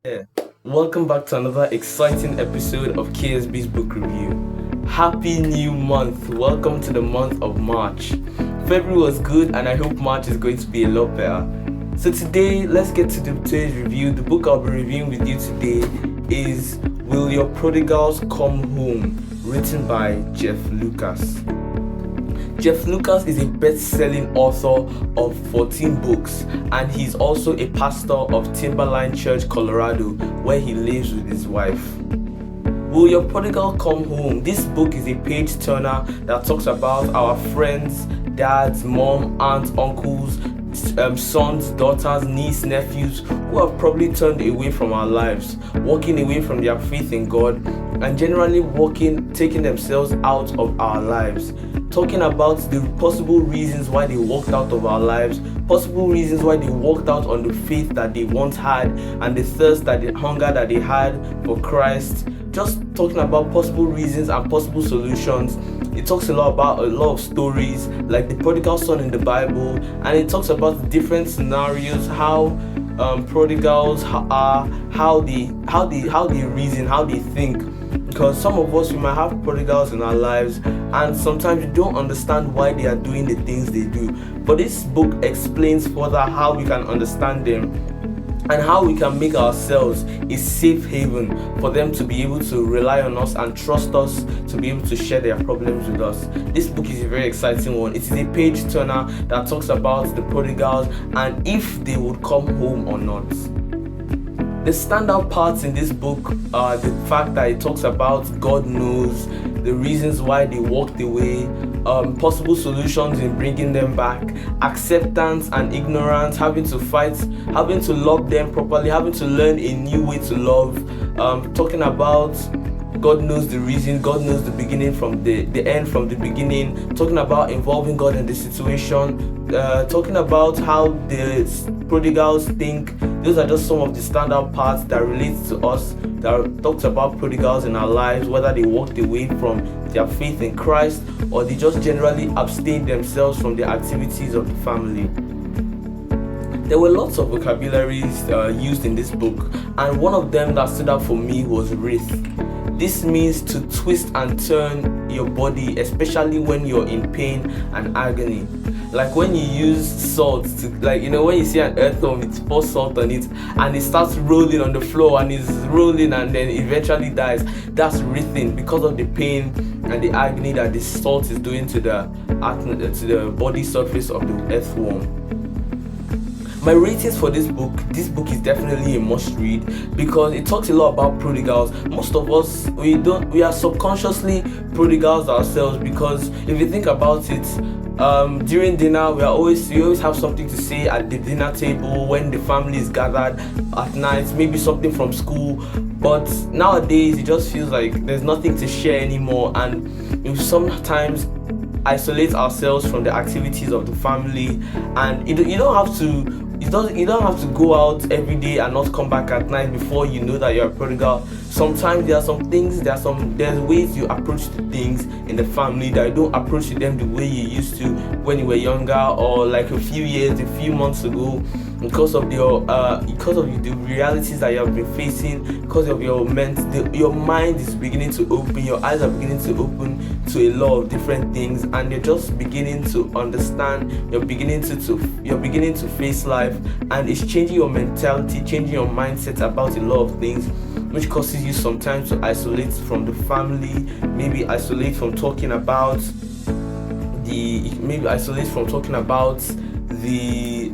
Yeah. Welcome back to another exciting episode of KSB's Book Review. Happy new month. Welcome to the month of March. February was good and I hope March is going to be a lot better. So today, let's get to today's review. The book I'll be reviewing with you today is Will Your Prodigals Come Home? Written by Jeff Lucas. Jeff Lucas is a best-selling author of 14 books, and he's also a pastor of Timberline Church, Colorado, where he lives with his wife. Will Your Prodigal Come Home? This book is a page turner that talks about our friends, dads, mom, aunts, uncles, sons, daughters, nieces, nephews who have probably turned away from our lives, walking away from their faith in God, and generally taking themselves out of our lives. Talking about the possible reasons why they walked out of our lives, possible reasons why they walked out on the faith that they once had, and the thirst, the hunger that they had for Christ. Just talking about possible reasons and possible solutions. It talks a lot about a lot of stories, like the prodigal son in the Bible, and it talks about different scenarios, how prodigals are, how they reason, how they think. Because some of us, we might have prodigals in our lives, and sometimes we don't understand why they are doing the things they do. But this book explains further how we can understand them and how we can make ourselves a safe haven for them to be able to rely on us and trust us to be able to share their problems with us. This book is a very exciting one. It is a page turner that talks about the prodigals and if they would come home or not. The standout parts in this book are the fact that it talks about God knows, the reasons why they walked away, possible solutions in bringing them back, acceptance and ignorance, having to fight, having to love them properly, having to learn a new way to love, talking about God knows the reason, God knows the beginning from the end from the beginning, talking about involving God in the situation, talking about how the prodigals think. Those are just some of the standout parts that relate to us, that talks about prodigals in our lives, whether they walked away from their faith in Christ or they just generally abstained themselves from the activities of the family. There were lots of vocabularies used in this book, and one of them that stood out for me was wraith. This means to twist and turn your body, especially when you're in pain and agony. Like when you use salt to, when you see an earthworm, it pours salt on it and it starts rolling on the floor and it's rolling and then eventually dies. That's wreathing because of the pain and the agony that the salt is doing to the body surface of the earthworm. My ratings for this book is definitely a must read because it talks a lot about prodigals. Most of us, we are subconsciously prodigals ourselves, because if you think about it, during dinner we always have something to say at the dinner table when the family is gathered at night, maybe something from school. But nowadays it just feels like there's nothing to share anymore, and we sometimes isolate ourselves from the activities of the family. And you don't have to go out every day and not come back at night before you know that you're a prodigal. Sometimes there's ways you approach the things in the family that you don't approach them the way you used to when you were younger, or like a few months ago, because of the realities that you have been facing, because of your mind is beginning to open, your eyes are beginning to open to a lot of different things, and you're just beginning to understand, you're beginning to face life, and it's changing your mentality, changing your mindset about a lot of things, which causes you sometimes to isolate from the family, maybe isolate from talking about the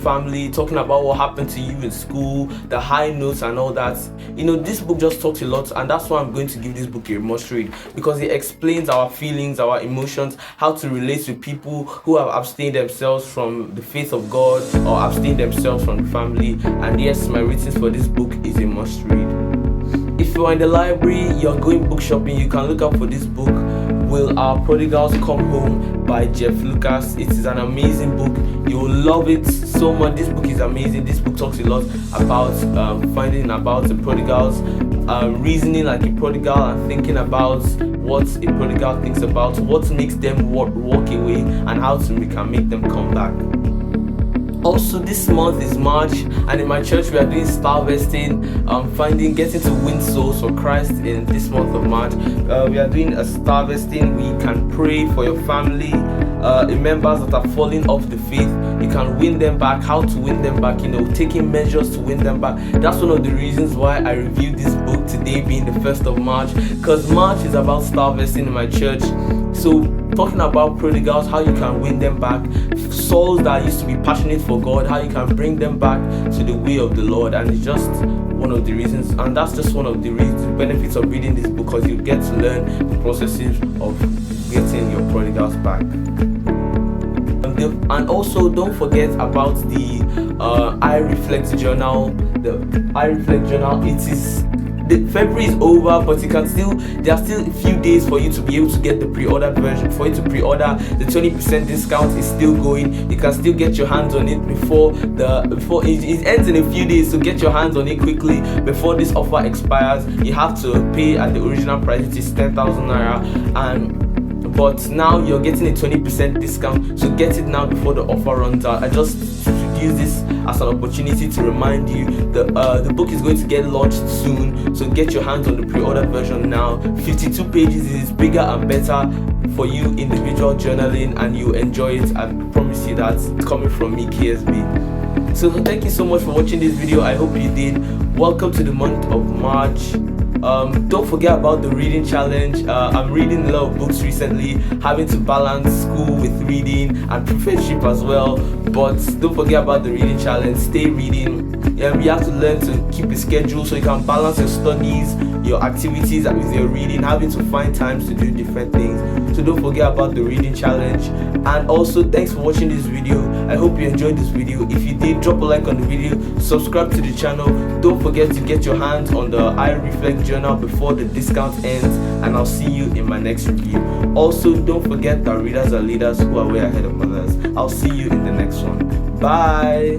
family, talking about what happened to you in school, the high notes and all that. This book just talks a lot, and that's why I'm going to give this book a must read, because it explains our feelings, our emotions, how to relate with people who have abstained themselves from the faith of God or abstained themselves from the family. And yes, my ratings for this book is a must read. If you're in the library, you're going book shopping, you can look up for this book, Will Our Prodigals Come Home by Jeff Lucas. It is an amazing book. You will love it so much. This book is amazing. This book talks a lot about finding about the prodigals, reasoning like a prodigal, and thinking about what a prodigal thinks about, what makes them walk away, and how we can make them come back. Also, this month is March, and in my church we are doing star vesting, getting to win souls for Christ in this month of March. We are doing a star vesting. We can pray for your family, members that are falling off the faith. You can win them back. How to win them back? Taking measures to win them back. That's one of the reasons why I reviewed this book today, being the 1st of March, because March is about star vesting in my church. So, talking about prodigals, how you can win them back, souls that used to be passionate for God, how you can bring them back to the way of the Lord. And it's just one of the reasons, and that's just one of the benefits of reading this book, because you get to learn the processes of getting your prodigals back. And also, don't forget about the I Reflect journal. The I Reflect journal, February is over, but there are still a few days for you to be able to get the pre-ordered version. For you to pre-order, the 20% discount is still going. You can still get your hands on it before it ends in a few days. So get your hands on it quickly before this offer expires. You have to pay at the original price, which is 10,000 naira, but now you're getting a 20% discount. So get it now before the offer runs out. I just use this as an opportunity to remind you the book is going to get launched soon, so get your hands on the pre-ordered version now. 52 pages is bigger and better for you individual journaling, and you enjoy it. I promise you that. It's coming from me, KSB. So thank you so much for watching this video. I hope you did. Welcome to the month of March. Don't forget about the reading challenge. I'm reading a lot of books recently, having to balance school with reading and professorship as well. But don't forget about the reading challenge. Stay reading. You have to learn to keep a schedule so you can balance your studies, your activities with your reading, having to find times to do different things. So don't forget about the reading challenge. And also, thanks for watching this video. I hope you enjoyed this video. If you did, drop a like on the video, subscribe to the channel. Don't forget to get your hands on the I Reflect journal before the discount ends, and I'll see you in my next review. Also, don't forget that readers are leaders who are way ahead of others. I'll see you in the next one. Bye.